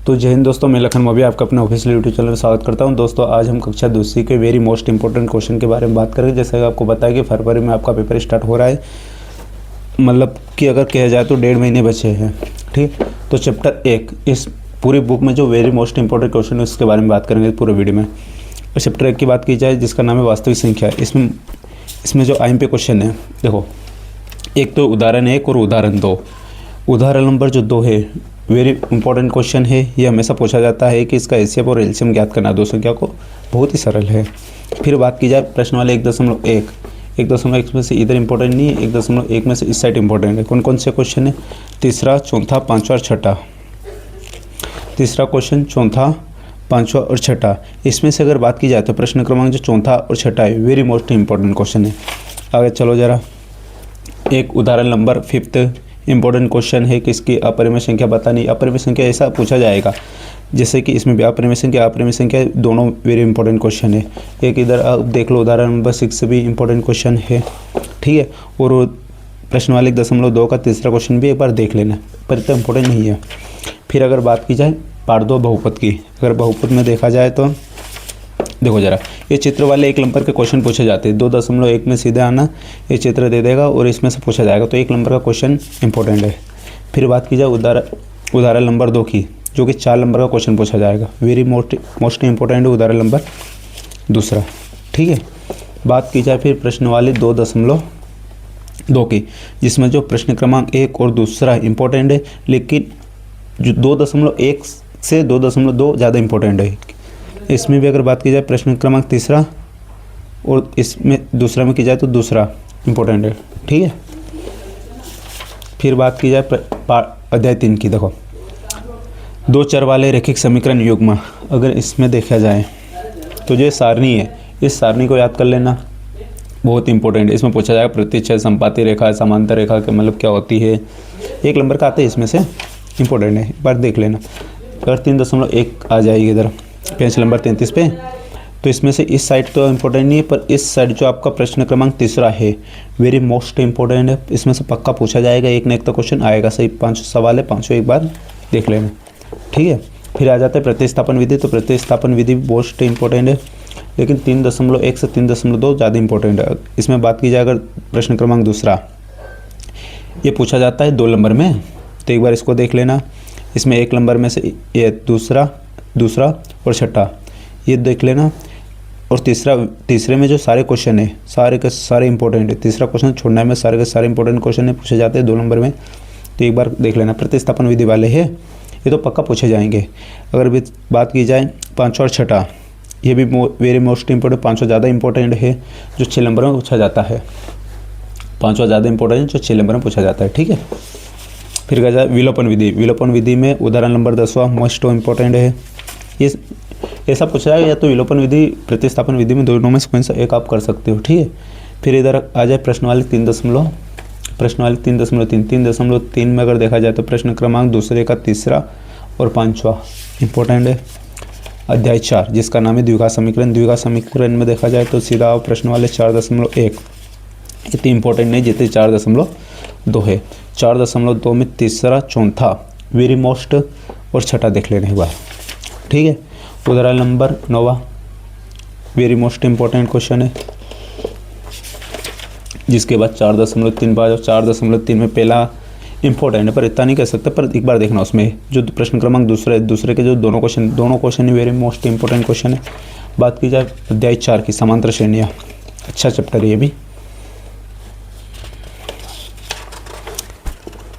तो जय हिंद दोस्तों, मैं लखन मोदी आपका अपने ऑफिशियल यूट्यूब चैनल में स्वागत करता हूं। दोस्तों आज हम कक्षा दूसरी के वेरी मोस्ट इंपॉर्टेंट क्वेश्चन के बारे में बात करेंगे। जैसा कि आपको बताया कि फरवरी में आपका पेपर स्टार्ट हो रहा है, मतलब कि अगर कहा जाए तो 1.5 महीने बचे हैं। ठीक, तो चैप्टर 1 इस पूरी बुक में जो वेरी मोस्ट इंपॉर्टेंट क्वेश्चन है उसके बारे में बात करेंगे पूरे वीडियो में। और चैप्टर 1 की बात की जाए जिसका नाम है वास्तविक संख्या। इसमें जो IMP क्वेश्चन है, देखो एक तो उदाहरण 1 और उदाहरण 2। उदाहरण नंबर जो 2 है वेरी इंपॉर्टेंट क्वेश्चन है। ये हमेशा पूछा जाता है कि इसका एचसीएफ और एलसीएम ज्ञात करना दो संख्या को, बहुत ही सरल है। फिर बात की जाए प्रश्न वाले 1.1। 1.1 में से इधर इंपॉर्टेंट नहीं है, 1.1 में से इस साइड इंपॉर्टेंट है। कौन कौन से क्वेश्चन है? तीसरा, चौथा, पांचवा और छठा। तीसरा क्वेश्चन, चौथा, पांचवा और छठा। इसमें से अगर बात की जाए तो प्रश्न क्रमांक जो चौथा और छठा है वेरी मोस्ट इंपॉर्टेंट क्वेश्चन है। आगे चलो जरा, एक उदाहरण नंबर 5 इंपॉर्टेंट क्वेश्चन है कि इसकी अपरिमेय संख्या बतानी। अपरिमेय संख्या ऐसा पूछा जाएगा जैसे कि इसमें भी अपरिमेय संख्या दोनों वेरी इंपॉर्टेंट क्वेश्चन है। एक इधर आप देख लो, उदाहरण नंबर 6 भी इंपॉर्टेंट क्वेश्चन है। ठीक है, और प्रश्न वाले 1.2 का तीसरा क्वेश्चन भी एक बार देख लेना, पर इतना इंपॉर्टेंट नहीं है। फिर अगर बात की जाए पार्ट 2 बहुपद की, अगर बहुपद में देखा जाए तो देखो जरा, ये चित्र वाले 1 नंबर के क्वेश्चन पूछे जाते हैं। 2.1 में सीधे आना, ये चित्र दे देगा और इसमें से पूछा जाएगा, तो 1 नंबर का क्वेश्चन इंपॉर्टेंट है। फिर बात की जाए उदाहरण नंबर 2 की, जो कि 4 नंबर का क्वेश्चन पूछा जाएगा। वेरी मोस्ट इंपॉर्टेंट है उदाहरण नंबर 2। ठीक है, बात की जाए फिर प्रश्न वाले 2.2 की, जिसमें जो प्रश्न क्रमांक 1 और दूसरा इंपॉर्टेंट है, लेकिन जो 2.1 से 2.2 ज़्यादा इंपॉर्टेंट है। इसमें भी अगर बात की जाए प्रश्न क्रमांक तीसरा और इसमें दूसरा में की जाए तो दूसरा इंपॉर्टेंट है। ठीक है, फिर बात की जाए अध्याय 3 की, देखो 2 चर वाले रैखिक समीकरण युग्म। अगर इसमें देखा जाए तो जो सारणी है, इस सारणी को याद कर लेना, बहुत इंपॉर्टेंट है। इसमें पूछा जाएगा प्रतिच्छेद, संपाती रेखा, समांतर रेखा के मतलब क्या होती है। 1 नंबर का आता है, इसमें से इंपॉर्टेंट है, एक बार देख लेना। अगर 3.1 आ जाएगी इधर पेज नंबर 33 पे, तो इसमें से इस साइड तो इंपॉर्टेंट नहीं है, पर इस साइड जो आपका प्रश्न क्रमांक तीसरा है वेरी मोस्ट इंपॉर्टेंट है। इसमें से पक्का पूछा जाएगा, एक न एक तो क्वेश्चन आएगा। सही 5 सवाल है, 5 एक बार देख लेना। ठीक है, फिर आ जाता है प्रतिस्थापन विधि। तो प्रतिस्थापन विधि मोस्ट इंपॉर्टेंट है, लेकिन 3.1 से 3.2 ज़्यादा इंपॉर्टेंट है। इसमें बात की जाए अगर प्रश्न क्रमांक दूसरा, ये पूछा जाता है 2 नंबर में, तो एक बार इसको देख लेना। इसमें 1 नंबर में से ये दूसरा और छठा ये देख लेना। और तीसरे में जो सारे क्वेश्चन है सारे के सारे इंपॉर्टेंट है। तीसरा क्वेश्चन छोड़ना है, में सारे के सारे इंपॉर्टेंट क्वेश्चन है, पूछे जाते हैं 2 नंबर में, तो एक बार देख लेना। प्रतिस्थापन विधि वाले हैं, ये तो पक्का पूछे जाएंगे। अगर भी बात की जाए 5 और छठा, ये भी वेरी मोस्ट इंपॉर्टेंट। 5 ज़्यादा इंपॉर्टेंट है, जो 6 नंबर में पूछा जाता है। 5 ज़्यादा इंपॉर्टेंट जो 6 नंबर में पूछा जाता है। ठीक है, फिर कहा जाए विलोपन विधि। विलोपन विधि में उदाहरण नंबर 10वां मोस्ट इंपॉर्टेंट है। ये ऐसा पूछा जाएगा, या तो विलोपन विधि प्रतिस्थापन विधि में दोनों में से कौन सा एक आप कर सकते हो। ठीक है, फिर इधर आ जाए प्रश्न वाले 3.3 में अगर देखा जाए तो प्रश्न क्रमांक दूसरे का तीसरा और पांचवा इंपॉर्टेंट है। अध्याय 4 जिसका नाम है द्विघात समीकरण। द्विघात समीकरण में देखा जाए तो सीधा प्रश्न वाले 4.1 इतनी इंपॉर्टेंट नहीं जितनी 4.2 है। 4.2 में तीसरा, चौथा वेरी मोस्ट और छठा देख लेने एक बार। ठीक है, उदाहरण number 9 very most important question है, जिसके बाद 4.3 बार। 4.3 में पहला इंपॉर्टेंट है, पर इतना नहीं कह सकते, पर एक बार देखना उसमें जो प्रश्न क्रमांक दूसरे के जो दोनों क्वेश्चन ही वेरी मोस्ट इंपॉर्टेंट क्वेश्चन है। बात की जाए अध्याय 4 की समांतर श्रेणियाँ, अच्छा चैप्टर है ये भी।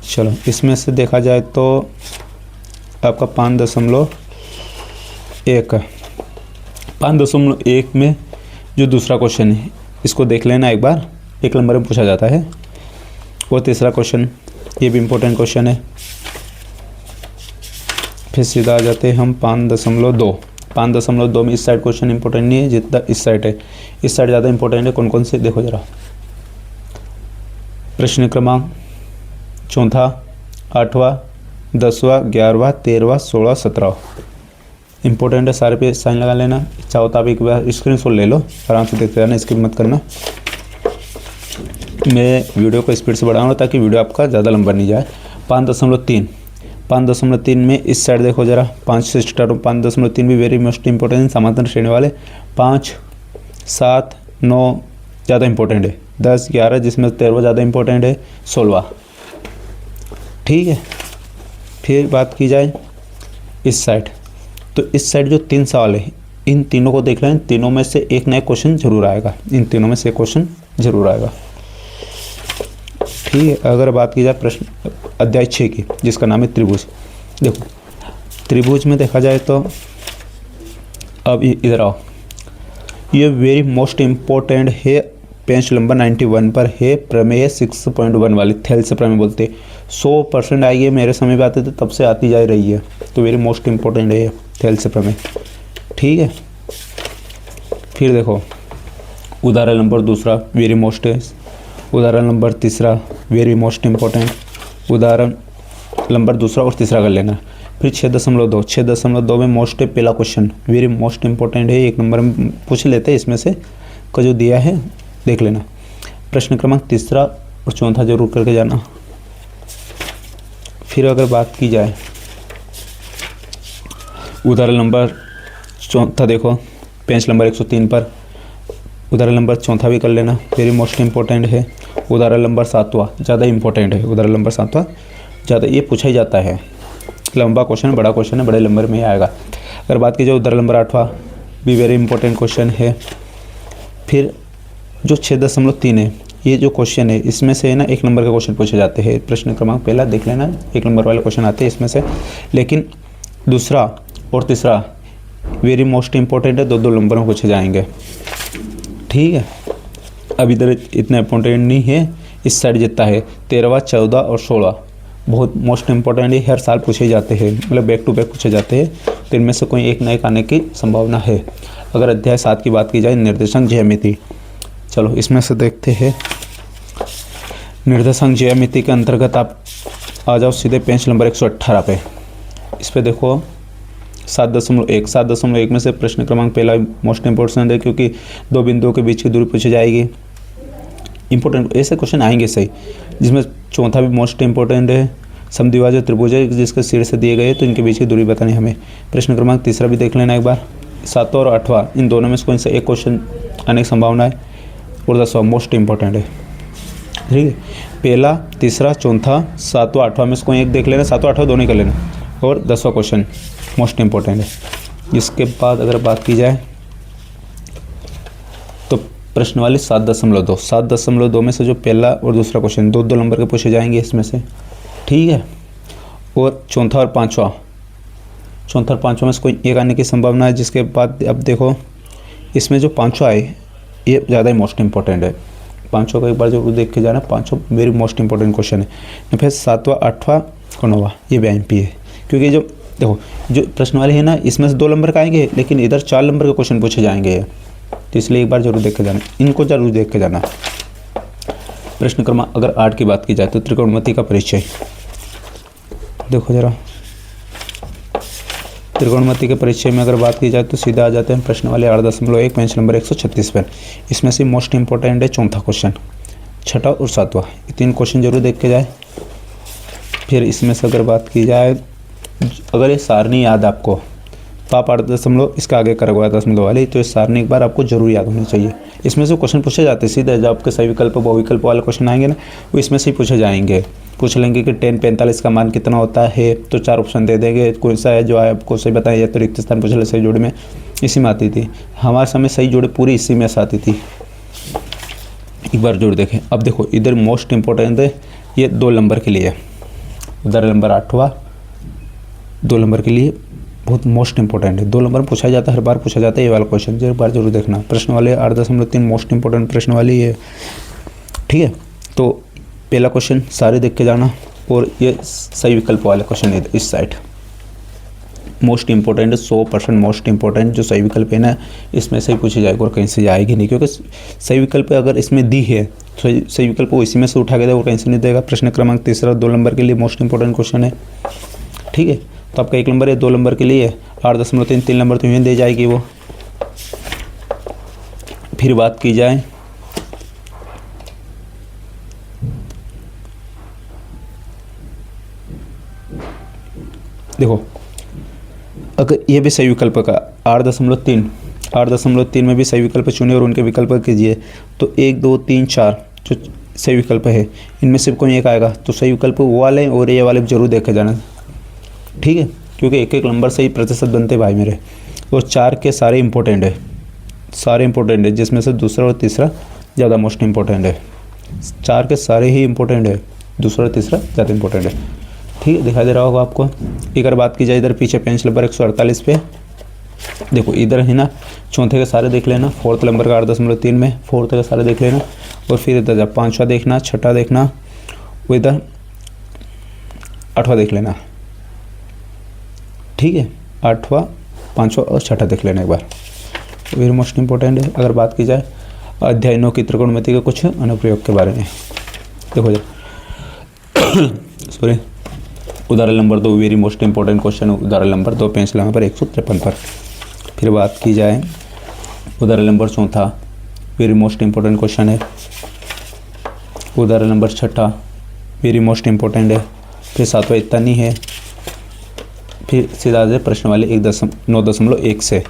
चलो, इसमें से देखा जाए तो आपका 5.1 में जो दूसरा क्वेश्चन है इसको देख लेना एक बार, 1 नंबर में पूछा जाता है। और तीसरा क्वेश्चन ये भी इम्पोर्टेंट क्वेश्चन है। फिर सीधा आ जाते हैं हम 5.2। 5.2 में इस साइड क्वेश्चन इंपॉर्टेंट नहीं है जितना इस साइड है। इस साइड ज़्यादा इंपॉर्टेंट है। कौन कौन से देखो जरा, प्रश्न क्रमांक चौथा, 8वां, 10वां, 11वां, 13वां, 16वां, 17वां इंपॉर्टेंट है। सारे पे साइन लगा लेना। चाहो तो आप एक बार स्क्रीनशॉट ले लो, आराम से देखते रहना, स्किप मत करना। मैं वीडियो को स्पीड से बढ़ाऊंगा ताकि वीडियो आपका ज़्यादा लंबा नहीं जाए। 5.3 5.3 में इस साइड देखो जरा, 5 से स्टार्ट हो, 5.3 भी वेरी मोस्ट इंपॉर्टेंट समांतर श्रेणी वाले। 5, 7, 9 ज़्यादा इंपॉर्टेंट है, 10, 11 जिसमें 13 ज़्यादा इंपॉर्टेंट है, 16। ठीक है, फिर बात की जाए इस साइड, तो इस साइड जो 3 सवाल है इन तीनों को देख लें, तीनों में से एक नया क्वेश्चन जरूर आएगा, इन तीनों में से क्वेश्चन जरूर आएगा। ठीक है, अगर बात की जाए प्रश्न अध्याय 6 की जिसका नाम है त्रिभुज। देखो त्रिभुज में देखा जाए तो अब इधर आओ, ये वेरी मोस्ट इम्पोर्टेंट है, पेज नंबर 91 पर है, प्रमेय 6.1 वाली, थेल्स प्रमेय बोलते 100% आएगी, मेरे समय पे आते थे तब से आती जा रही है, तो वेरी मोस्ट इम्पोर्टेंट है थेल्स प्रमेय। ठीक है, फिर देखो उदाहरण नंबर 2 वेरी मोस्ट है, उदाहरण नंबर 3 वेरी मोस्ट इम्पोर्टेंट, उदाहरण नंबर 2 और 3 कर लेना। फिर 6.2 में मोस्ट है पहला क्वेश्चन, वेरी मोस्ट इम्पोर्टेंट है, 1 नंबर में पूछ लेते हैं इसमें से का जो दिया है देख लेना। प्रश्न क्रमांक 3 और 4 जरूर करके जाना। फिर अगर बात की जाए उदाहरण नंबर 4 देखो, पेज नंबर 103 पर उदाहरण नंबर 4 भी कर लेना, वेरी मोस्ट इम्पोर्टेंट है। उदाहरण नंबर 7 ज़्यादा इंपॉर्टेंट है, उदाहरण नंबर 7 ज़्यादा ये पूछा ही जाता है, लंबा क्वेश्चन है, बड़ा क्वेश्चन है, बड़े नंबर में ही आएगा। अगर बात की जाए उदाहरण नंबर 8 भी वेरी इंपॉर्टेंट क्वेश्चन है। फिर जो 6.3 है ये जो क्वेश्चन है इसमें से है ना 1 नंबर के क्वेश्चन पूछे जाते हैं, प्रश्न क्रमांक पहला देख लेना, 1 नंबर वाले क्वेश्चन आते हैं इसमें से, लेकिन 2 और 3 वेरी मोस्ट इम्पोर्टेंट है, 2 नंबर में पूछे जाएंगे। ठीक है, अब इधर इतना इंपॉर्टेंट नहीं है, इस साइड जितना है 13, 14 और 16 बहुत मोस्ट इंपॉर्टेंट है, हर साल पूछे जाते हैं, मतलब बैक टू बैक पूछे जाते हैं, तो इनमें से कोई एक नए आने की संभावना है। अगर अध्याय 7 की बात की जाए निर्देशांक ज्यामिति, चलो इसमें से देखते हैं। निर्देशांक ज्यामिति के अंतर्गत आप आ जाओ सीधे पेज नंबर 118 पे, इस पे देखो 7.1 में से प्रश्न क्रमांक पहला मोस्ट इंपॉर्टेंट है, क्योंकि 2 बिंदुओं के बीच की दूरी पूछी जाएगी, इंपॉर्टेंट ऐसे क्वेश्चन आएंगे सही। जिसमें 4 भी मोस्ट इंपॉर्टेंट है, समद्विभाजक त्रिभुज है जिसके शीर्ष से दिए गए, तो इनके बीच की दूरी बतानी हमें। प्रश्न क्रमांक 3 भी देख लेना एक बार, 7 और 8 इन दोनों में से कोई सा एक क्वेश्चन आने की संभावना है, और 10 मोस्ट इंपॉर्टेंट है। ठीक है, पहला, 3, 4, 7, 8 में से कोई एक देख लेना, 7, 8 दोनों ही कर लेना, और 10वां क्वेश्चन मोस्ट इंपॉर्टेंट है। इसके बाद अगर बात की जाए तो प्रश्न वाली 7.2 में से जो पहला और दूसरा क्वेश्चन 2 नंबर के पूछे जाएंगे इसमें से। ठीक है, और 4 और 5वां में से कोई एक आने की संभावना है। जिसके बाद अब देखो इसमें जो 5वां आए ये ज़्यादा ही मोस्ट इंपॉर्टेंट है, 5वां को एक बार जरूर देख के जाना, 5वां वेरी मोस्ट इंपॉर्टेंट क्वेश्चन है। फिर 7वां, 8वां और 9वां ये BMP है, क्योंकि जो देखो जो प्रश्न वाले है ना इसमें से 2 नंबर का आएंगे, लेकिन इधर 4 नंबर के क्वेश्चन पूछे जाएंगे, तो इसलिए एक बार जरूर देख के जाना, इनको जरूर देख के जाना। प्रश्न क्रमांक अगर 8 की बात की जाए तो त्रिकोणमिति का परिचय देखो जरा, त्रिकोणमिति के परिचय में अगर बात की जाए तो सीधा आ जाते हैं प्रश्न वाले 8.1 पेज नंबर 136 पर। इसमें से मोस्ट इंपॉर्टेंट है 4वां क्वेश्चन, 6वां और 7वां, ये 3 क्वेश्चन जरूर देख के जाए। फिर इसमें से अगर बात की जाए, अगर ये सारणी याद आपको तो आप 8 इसका आगे करोगे 8 वाली, तो इस सारणी एक बार आपको जरूर याद होनी चाहिए। इसमें से क्वेश्चन पूछे जाते हैं सीधे, जब आपके सही विकल्प बहुविकल्प वाले क्वेश्चन आएंगे ना वो इसमें से ही पूछे जाएंगे। पूछ लेंगे कि tan 45 का मान कितना होता है, तो 4 ऑप्शन दे देंगे, कौन सा है जो आपको सही बताया जाए, तो रिक्त स्थान पूछ ले, सही जोड़ी में इसी में आती थी, हमारे समय सही जोड़ी पूरी इसी में से आती थी, एक बार जोड़ देखें। अब देखो इधर मोस्ट इंपॉर्टेंट है ये 2 नंबर के लिए, उदाहरण नंबर 8वां 2 नंबर के लिए बहुत मोस्ट इंपॉर्टेंट है, 2 नंबर में पूछा जाता है, हर बार पूछा जाता है, ये वाला क्वेश्चन एक बार जरूर देखना। प्रश्न वाले 8.3 मोस्ट इंपॉर्टेंट प्रश्न वाली है। ठीक है, तो पहला क्वेश्चन सारे देख के जाना, और ये सही विकल्प वाले क्वेश्चन है इस साइड मोस्ट इंपॉर्टेंट है, 100% मोस्ट इंपॉर्टेंट जो सही विकल्प है ना इसमें से ही पूछी जाएगा और कहीं से जाएगी नहीं, क्योंकि सही विकल्प अगर इसमें दी है तो सही विकल्प को इसी में से उठा के देगा और कहीं से नहीं देगा। प्रश्न क्रमांक 3 2 नंबर के लिए मोस्ट इंपॉर्टेंट क्वेश्चन है। ठीक है, तो आपका 1 नंबर है, 2 नंबर के लिए 8.3 3 नंबर तो यूँ दे जाएगी वो। फिर बात की जाए देखो अगर ये भी सही विकल्प का 8.3 में भी सही विकल्प चुने और उनके विकल्प कीजिए तो 1 2 3 4 जो सही विकल्प है इनमें से कोई एक आएगा, तो सही विकल्प वो वाले और ये वाले जरूर देखे जाना, ठीक है, क्योंकि एक एक नंबर से ही प्रतिशत बनते भाई मेरे। और 4 के सारे इंपॉर्टेंट है, जिसमें से दूसरा और तीसरा ज़्यादा मोस्ट इंपॉर्टेंट है। 4 के सारे ही इंपॉर्टेंट है, दूसरा और तीसरा ज़्यादा इंपॉर्टेंट है, ठीक है, दिखाई दे रहा होगा आपको। एक बार बात की जाए इधर पीछे पेज नंबर 148 पे, देखो इधर है ना, चौथे के सारे देख लेना, फोर्थ नंबर का 8.3 में फोर्थ के सारे देख लेना, और फिर इधर जब 5वां देखना, 6ठा देखना, वो इधर 8वां देख लेना, ठीक है, 8वां 5वां और 6ठा देख लेना एक बार, वेरी मोस्ट इंपॉर्टेंट है। अगर बात की जाए अध्याय 9 की त्रिकोणमिति के कुछ अनुप्रयोग के बारे में, देखो जरा सॉरी, उदाहरण number 2 very most important question, उदाहरण नंबर 2 पेज नंबर 153 पर। फिर बात की जाए उदाहरण number 4 very most important question है, उदाहरण नंबर 6 वेरी मोस्ट इंपॉर्टेंट है। फिर 7वां इतना नहीं है, फिर सीधा से प्रश्न वाले 9.1 से,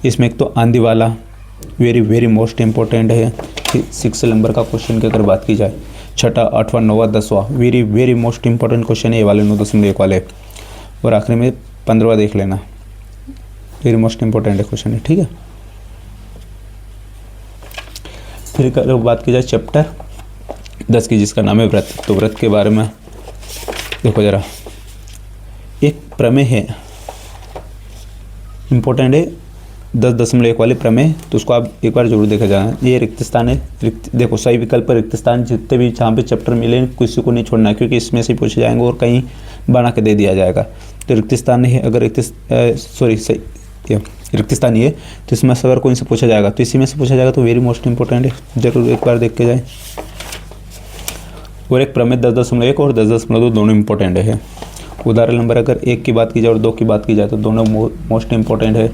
इसमें एक तो आंधी वाला वेरी मोस्ट इंपॉर्टेंट है। फिर 6 नंबर का क्वेश्चन की अगर बात की जाए 6ठा 8वां 9वां 10वां वेरी मोस्ट इंपॉर्टेंट क्वेश्चन है ये वाले 9.1 वाले, और आखिरी में 15वां देख लेना, वेरी मोस्ट इंपॉर्टेंट है क्वेश्चन है, ठीक है। फिर अगर बात की जाए चैप्टर 10 की जिसका नाम है व्रत, तो व्रत के बारे में देखो जरा, एक प्रमेय है इंपॉर्टेंट है 10.1 वाले प्रमेय, तो उसको आप एक बार जरूर देखा जाना। ये रिक्त स्थान है, देखो सही विकल्प रिक्त स्थान जितने भी जहाँ पे चैप्टर मिले किसी को नहीं छोड़ना, क्योंकि इसमें से पूछे जाएंगे और कहीं बना के दे दिया जाएगा। तो रिक्त स्थान है, अगर रिक्त स्थान ये, तो इसमें से अगर कोई से पूछा जाएगा तो इसी में से पूछा जाएगा, तो वेरी मोस्ट इंपॉर्टेंट है, जरूर एक बार देख के जाए। और एक प्रमेय 10.1 और 10.2 दोनों इंपॉर्टेंट है। उदाहरण नंबर अगर 1 की बात की जाए और 2 की बात की जाए तो दोनों मोस्ट इंपॉर्टेंट है,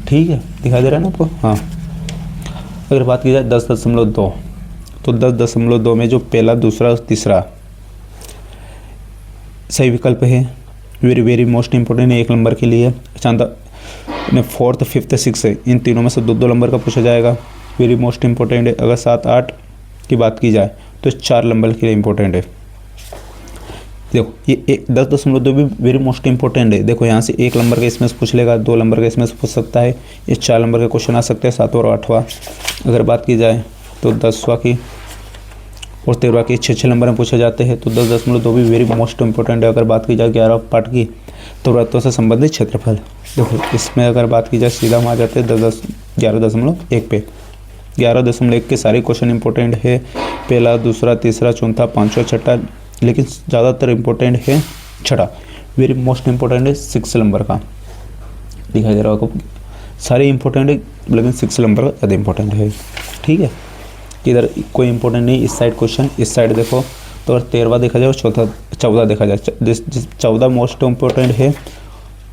ठीक है, दिखाई दे रहा है ना आपको। हाँ, अगर बात की जाए 10.2 तो 10.2 में जो पहला दूसरा और तीसरा सही विकल्प है, वेरी मोस्ट इंपॉर्टेंट है, 1 नंबर के लिए। चांदा ने 4th 5th 6th इन तीनों में से 2 नंबर का पूछा जाएगा, वेरी मोस्ट इंपॉर्टेंट है। अगर 7 8 की बात की जाए तो 4 नंबर के लिए इंपॉर्टेंट है। देखो ये 10.2 भी वेरी मोस्ट इंपॉर्टेंट है। देखो यहाँ से 1 नंबर का इसमें से पूछ लेगा, 2 नंबर का इसमें से पूछ सकता है, ये 4 नंबर के क्वेश्चन आ सकते हैं, 7वां और 8वां। अगर बात की जाए तो 10वां की और 13वां की 6 नंबर में पूछे जाते हैं, तो 10.2 भी वेरी मोस्ट इंपॉर्टेंट है। अगर बात की जाए 11 पार्ट की तो व्रतों से संबंधित क्षेत्रफल, देखो इसमें अगर बात की जाए सीधा हम आ जाते हैं 11.1 पे। 11.1 के सारे क्वेश्चन इंपॉर्टेंट है, पहला दूसरा तीसरा चौथा 5वां 6ठा, लेकिन ज़्यादातर इंपॉर्टेंट है 6ठा, वेरी मोस्ट इंपॉर्टेंट है 6 नंबर का, दिखाई दे रहा होगा। सारे इंपॉर्टेंट है लेकिन 6 नंबर का ज़्यादा इंपॉर्टेंट है, ठीक है। इधर कोई इंपॉर्टेंट नहीं, इस साइड क्वेश्चन, इस साइड देखो तो अगर 13वां देखा जाए और 14 देखा जाए, 14 मोस्ट इंपॉर्टेंट है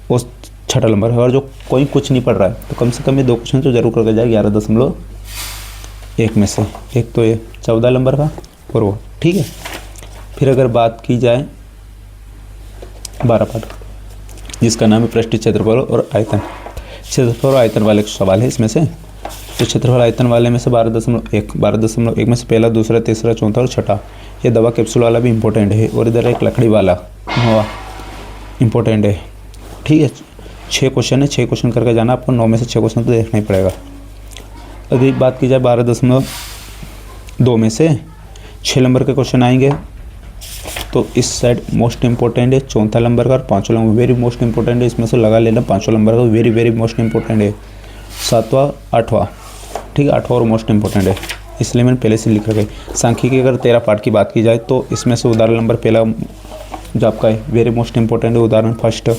वो 6ठा नंबर है। और जो कोई कुछ नहीं पढ़ रहा है तो कम से कम ये 2 क्वेश्चन तो जरूर करके जाए 11.1 में से, एक तो ये 14 नंबर का और वो, ठीक है। फिर अगर बात की जाए 12 पाठ जिसका नाम है पृष्ठीय क्षेत्रफल और आयतन, क्षेत्रफल और आयतन वाले सवाल है इसमें से। तो क्षेत्रफल आयतन वाले में से 12.1 में से पहला दूसरा तीसरा चौथा और 6ठा, ये दवा कैप्सूल वाला भी इंपॉर्टेंट है, और इधर एक लकड़ी वाला इंपॉर्टेंट है, ठीक है। 6 क्वेश्चन है, 6 क्वेश्चन करके जाना आपको, 9 में से 6 क्वेश्चन तो देखना ही पड़ेगा। अगर बात की जाए 12.2 में से 6 नंबर के क्वेश्चन आएंगे, तो इस साइड मोस्ट इंपॉर्टेंट है 4 नंबर का और 5वां नंबर वेरी मोस्ट इंपॉर्टेंट है, इसमें से लगा लेना 5वां नंबर का वेरी मोस्ट इंपॉर्टेंट है। 7वां 8वां, ठीक है, 8वां और मोस्ट इंपॉर्टेंट है, इसलिए मैंने पहले से लिख रखा है। सांख्यिकी अगर 13 पार्ट की बात की जाए तो इसमें से उदाहरण नंबर पहला जो आपका है वेरी मोस्ट इंपॉर्टेंट है, उदाहरण फर्स्ट।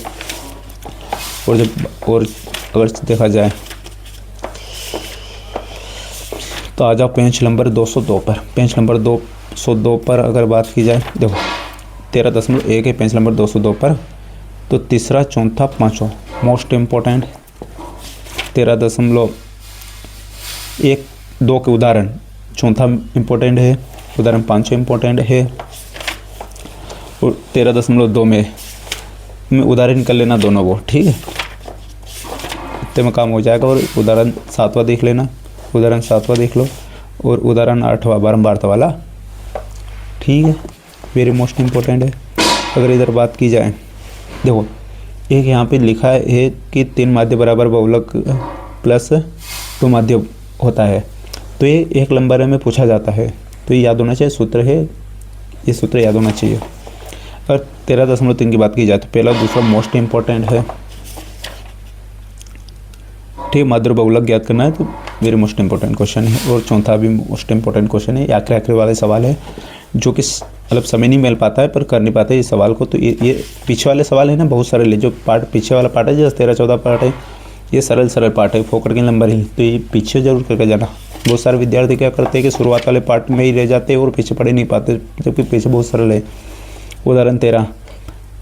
और अगर देखा जाए तो आ जाओ पेज नंबर 202 पर। पेज नंबर 202 पर अगर बात की जाए, देखो 13.1 है पेज नंबर 202 पर, तो तीसरा चौथा 5वां मोस्ट इम्पोर्टेंट। 13.1-2 के उदाहरण चौथा इम्पोर्टेंट है, उदाहरण 5वां इम्पोर्टेंट है, और 13.2 में में उदाहरण कर लेना दोनों वो, ठीक है, इतने में काम हो जाएगा। और उदाहरण 7वां देख लेना, उदाहरण 7वां देख लो, और उदाहरण 8वां बारंबारता वाला, ठीक है, वेरी मोस्ट इम्पोर्टेंट है। अगर इधर बात की जाए, देखो एक यहाँ पे लिखा है कि 3 माध्य बराबर बहुलक प्लस 2 माध्य होता है, तो ये 1 नंबर में पूछा जाता है, तो ये याद होना चाहिए, सूत्र है, ये सूत्र याद होना चाहिए। अगर 13.3 की बात की जाए तो पहला दूसरा मोस्ट इम्पोर्टेंट है, ठीक, माध्य बहुलक ज्ञात करना है, तो वेरी मोस्ट इम्पोर्टेंट क्वेश्चन है। और चौथा भी मोस्ट इम्पोर्टेंट क्वेश्चन है, आखिरी वाले सवाल है, जो कि मतलब समय नहीं मिल पाता है पर कर नहीं पाते इस सवाल को। तो ये पीछे वाले सवाल है ना, बहुत सारे ले, जो पार्ट पीछे वाला पार्ट है, जैसे 13-14 पार्ट है, ये सरल पार्ट है, फोकट के नंबर ही, तो ये पीछे जरूर करके जाना। बहुत सारे विद्यार्थी क्या करते हैं कि शुरुआत वाले पार्ट में ही रह जाते हैं और पीछे पढ़ नहीं पाते, जबकि पीछे बहुत सरल है। उदाहरण 13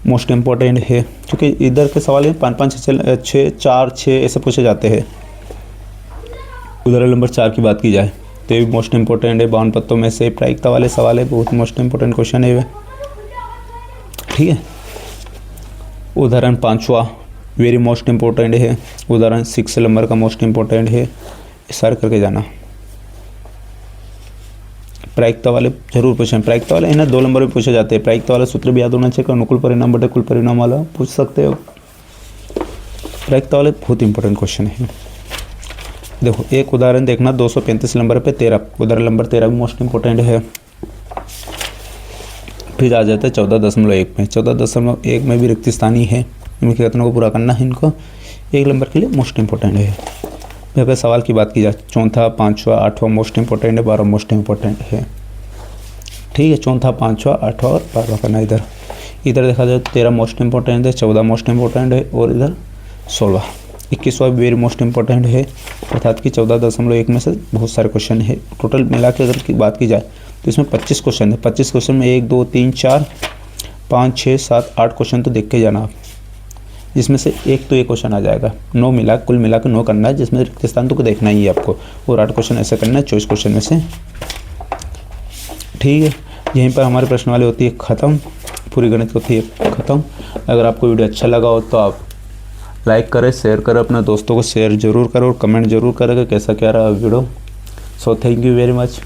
मोस्ट इम्पोर्टेंट है, क्योंकि इधर के सवाल है 5-5, 6, 4, 6 ऐसे पूछे जाते हैं। उदाहरण नंबर 4 की बात की जाए तो ये भी मोस्ट इम्पोर्टेंट है, 52 पत्तों में से प्रायिकता वाले सवाल है, बहुत मोस्ट इम्पोर्टेंट क्वेश्चन है वे, ठीक है। उदाहरण 5वां वेरी मोस्ट इम्पोर्टेंट है, उदाहरण 6 नंबर का मोस्ट इम्पोर्टेंट है, सार करके जाना। प्रायिकता वाले जरूर पूछें, प्रायिकता वाले है ना 2 नंबर में पूछे जाते हैं, प्रायिकता वाला सूत्र भी याद होना चाहिए, अनुकूल परिणाम बटे कुल परिणाम वाला पूछ सकते हो, प्रायिकता वाले बहुत इंपॉर्टेंट क्वेश्चन है। देखो एक उदाहरण देखना 235 नंबर पे 13, उदाहरण नंबर 13 भी मोस्ट इम्पोर्टेंट है। फिर आ जाता है 14.1 में, 14.1 में भी रिक्त स्थान ही है, इनके कथनों को पूरा करना है, इनको 1 नंबर के लिए मोस्ट इम्पोर्टेंट है। फिर अगर सवाल की बात की जाए, 4, 5वां 8वां मोस्ट इम्पोर्टेंट है, 12 मोस्ट इम्पोर्टेंट है, ठीक है, 4, 5वां 8वां और 12वां करना। इधर देखा जाए 13 मोस्ट इम्पोर्टेंट है, 14 मोस्ट इम्पोर्टेंट है, और इधर 16, 21वां वेरी मोस्ट इम्पोर्टेंट है, अर्थात कि 14.1 में से बहुत सारे क्वेश्चन है। टोटल मिला के अगर की बात की जाए तो इसमें 25 क्वेश्चन है, 25 क्वेश्चन में 1, 2, 3, 4, 5, 6, 7, 8 क्वेश्चन तो देख के जाना आप, जिसमें से एक तो ये क्वेश्चन आ जाएगा, 9 मिला, कुल मिला के 9 करना है, जिसमें रिक्त स्थान तो देखना ही है आपको, और 8 क्वेश्चन ऐसे करना है 24 क्वेश्चन में से, ठीक है। यहीं पर हमारे प्रश्न होती है ख़त्म, पूरी गणित होती है ख़त्म। अगर आपको वीडियो अच्छा लगा हो तो आप लाइक करें, शेयर करें, अपने दोस्तों को शेयर जरूर करें, और कमेंट जरूर करें कि कैसा क्या रहा video. So thank you very much.